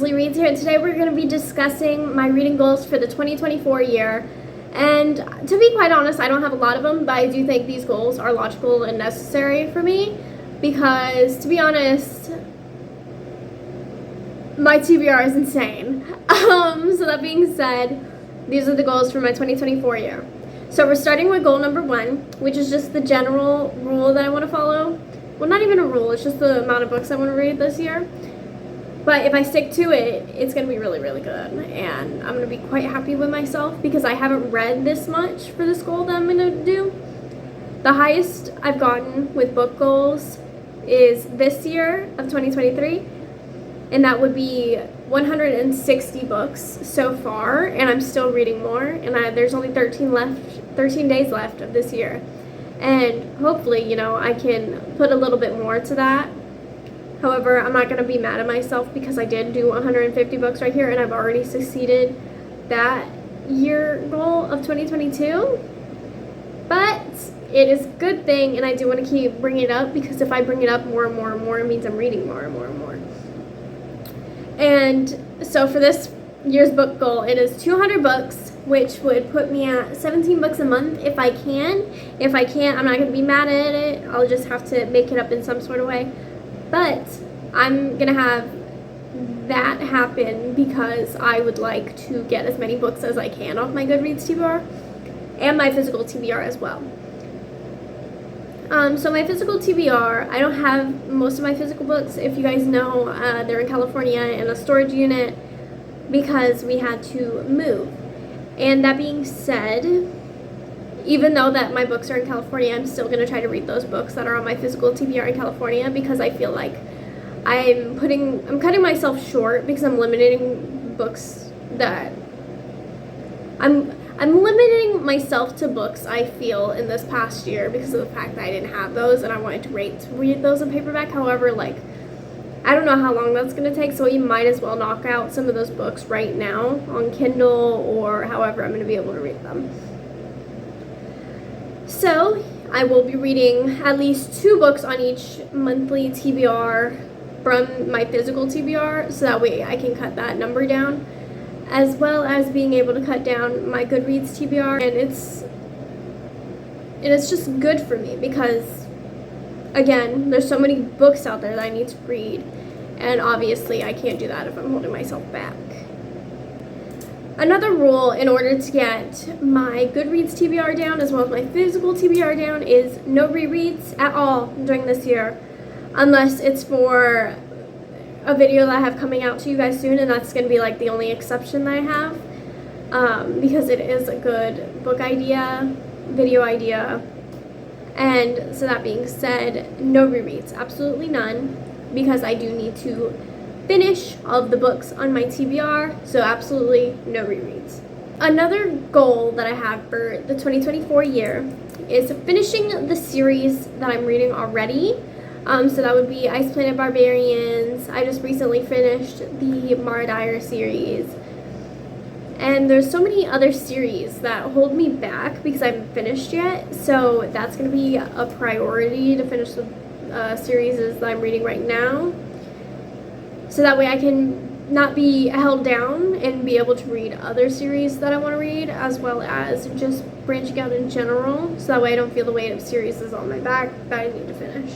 Leslie Reads here, and today we're going to be discussing my reading goals for the 2024 year. And to be quite honest, I don't have a lot of them, but I do think these goals are logical and necessary for me because, to be honest, my TBR is insane. So that being said, these are the goals for my 2024 year. So we're starting with goal number 1, which is just the general rule that I want to follow. Well, not even a rule, it's just the amount of books I want to read this year. But if I stick to it, it's going to be really, really good. And I'm going to be quite happy with myself because I haven't read this much for this goal that I'm going to do. The highest I've gotten with book goals is this year of 2023. And that would be 160 books so far. And I'm still reading more. And there's only 13 days left of this year. And hopefully, I can put a little bit more to that. However, I'm not going to be mad at myself because I did do 150 books right here and I've already succeeded that year goal of 2022. But it is a good thing and I do want to keep bringing it up because if I bring it up more and more and more, it means I'm reading more and more and more. And so for this year's book goal, it is 200 books, which would put me at 17 books a month if I can. If I can't, I'm not going to be mad at it. I'll just have to make it up in some sort of way. But I'm going to have that happen because I would like to get as many books as I can off my Goodreads TBR and my physical TBR as well. So my physical TBR, I don't have most of my physical books. If you guys know, they're in California in a storage unit because we had to move. And that being said, even though that my books are in California, I'm still going to try to read those books that are on my physical TBR in California because I feel like I'm cutting myself short because I'm limiting books that I'm limiting myself to books I feel in this past year because of the fact that I didn't have those and I wanted to read those in paperback. However, I don't know how long that's going to take, so you might as well knock out some of those books right now on Kindle or however I'm going to be able to read them. So, I will be reading at least 2 books on each monthly TBR from my physical TBR, so that way I can cut that number down, as well as being able to cut down my Goodreads TBR, and it's just good for me because, again, there's so many books out there that I need to read, and obviously I can't do that if I'm holding myself back. Another rule in order to get my Goodreads TBR down as well as my physical TBR down is no rereads at all during this year unless it's for a video that I have coming out to you guys soon, and that's going to be the only exception that I have because it is a good book idea, video idea. And so that being said, no rereads, absolutely none, because I do need to finish all of the books on my TBR, so absolutely no rereads. Another goal that I have for the 2024 year is finishing the series that I'm reading already. So that would be Ice Planet Barbarians. I just recently finished the Mara Dyer series. And there's so many other series that hold me back because I haven't finished yet, so that's going to be a priority to finish the series that I'm reading right now. So that way I can not be held down and be able to read other series that I want to read, as well as just branching out in general. So that way I don't feel the weight of series on my back that I need to finish.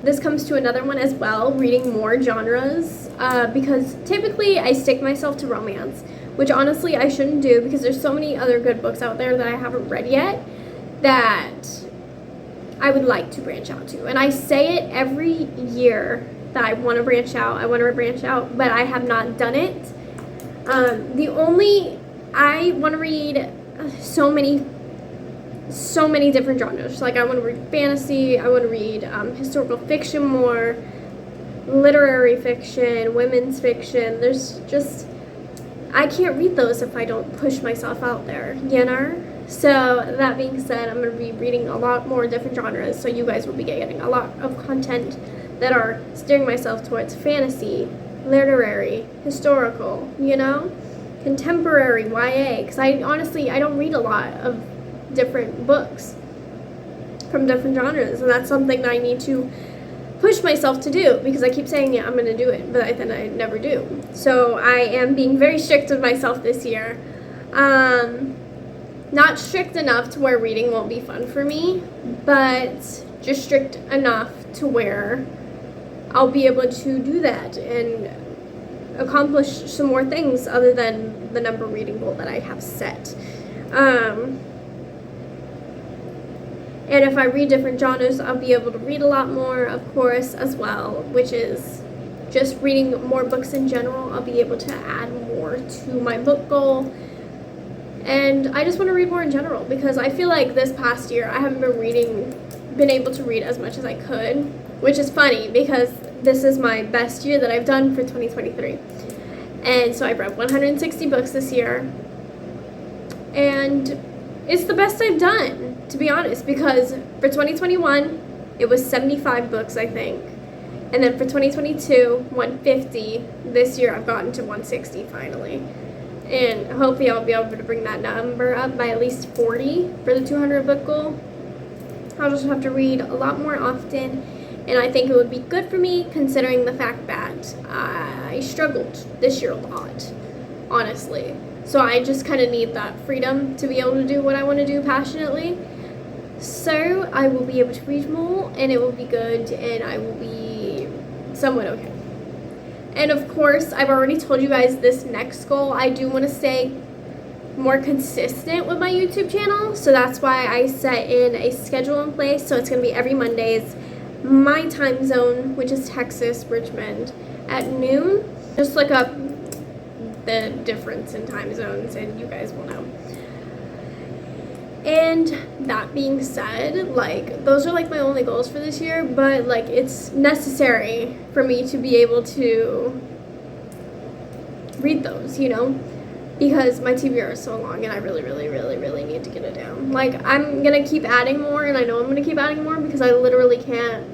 This comes to another one as well, reading more genres, because typically I stick myself to romance, which honestly I shouldn't do because there's so many other good books out there that I haven't read yet that I would like to branch out to. And I say it every year that I want to branch out, but I have not done it. I want to read so many different genres. I want to read fantasy, I want to read historical fiction more, literary fiction, women's fiction. I can't read those if I don't push myself out there, So that being said, I'm going to be reading a lot more different genres, so you guys will be getting a lot of content that are steering myself towards fantasy, literary, historical, contemporary, YA, because I don't read a lot of different books from different genres, and that's something that I need to push myself to do, because I keep saying, yeah, I'm going to do it, but then I never do. So I am being very strict with myself this year. Not strict enough to where reading won't be fun for me, but just strict enough to where I'll be able to do that and accomplish some more things other than the number reading goal that I have set. And if I read different genres, I'll be able to read a lot more, of course, as well, which is just reading more books in general. I'll be able to add more to my book goal. And I just want to read more in general, because I feel like this past year I haven't been able to read as much as I could, which is funny because this is my best year that I've done for 2023. And so I read 160 books this year. And it's the best I've done, to be honest, because for 2021, it was 75 books, I think. And then for 2022, 150. This year, I've gotten to 160 finally. And hopefully I'll be able to bring that number up by at least 40 for the 200 book goal. I'll just have to read a lot more often. And I think it would be good for me, considering the fact that I struggled this year a lot, honestly. So I just kind of need that freedom to be able to do what I want to do passionately. So I will be able to read more, and it will be good, and I will be somewhat okay. And of course, I've already told you guys this next goal. I do want to stay more consistent with my YouTube channel. So that's why I set in a schedule in place. So it's going to be every Mondays, my time zone, which is Texas, Richmond, at noon. Just look up the difference in time zones and you guys will know. And that being said, like, those are like my only goals for this year, but like it's necessary for me to be able to read those, you know, because my TBR is so long and I really need to get it down. Like, I'm gonna keep adding more, and I know I'm gonna keep adding more because I literally can't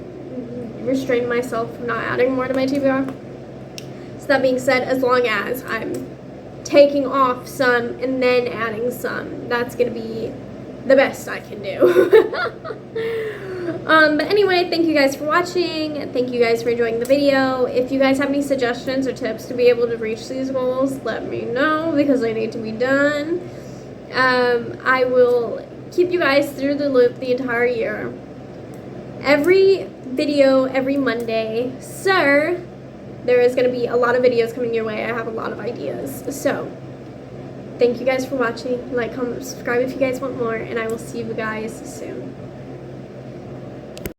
restrain myself from not adding more to my TBR. So that being said, as long as I'm taking off some and then adding some, that's gonna be the best I can do. But anyway, thank you guys for watching. Thank you guys for enjoying the video. If you guys have any suggestions or tips to be able to reach these goals, let me know, because they need to be done. I will keep you guys through the loop the entire year. Every video, every Monday. So there is going to be a lot of videos coming your way. I have a lot of ideas. So thank you guys for watching. Like, comment, subscribe if you guys want more, and I will see you guys soon.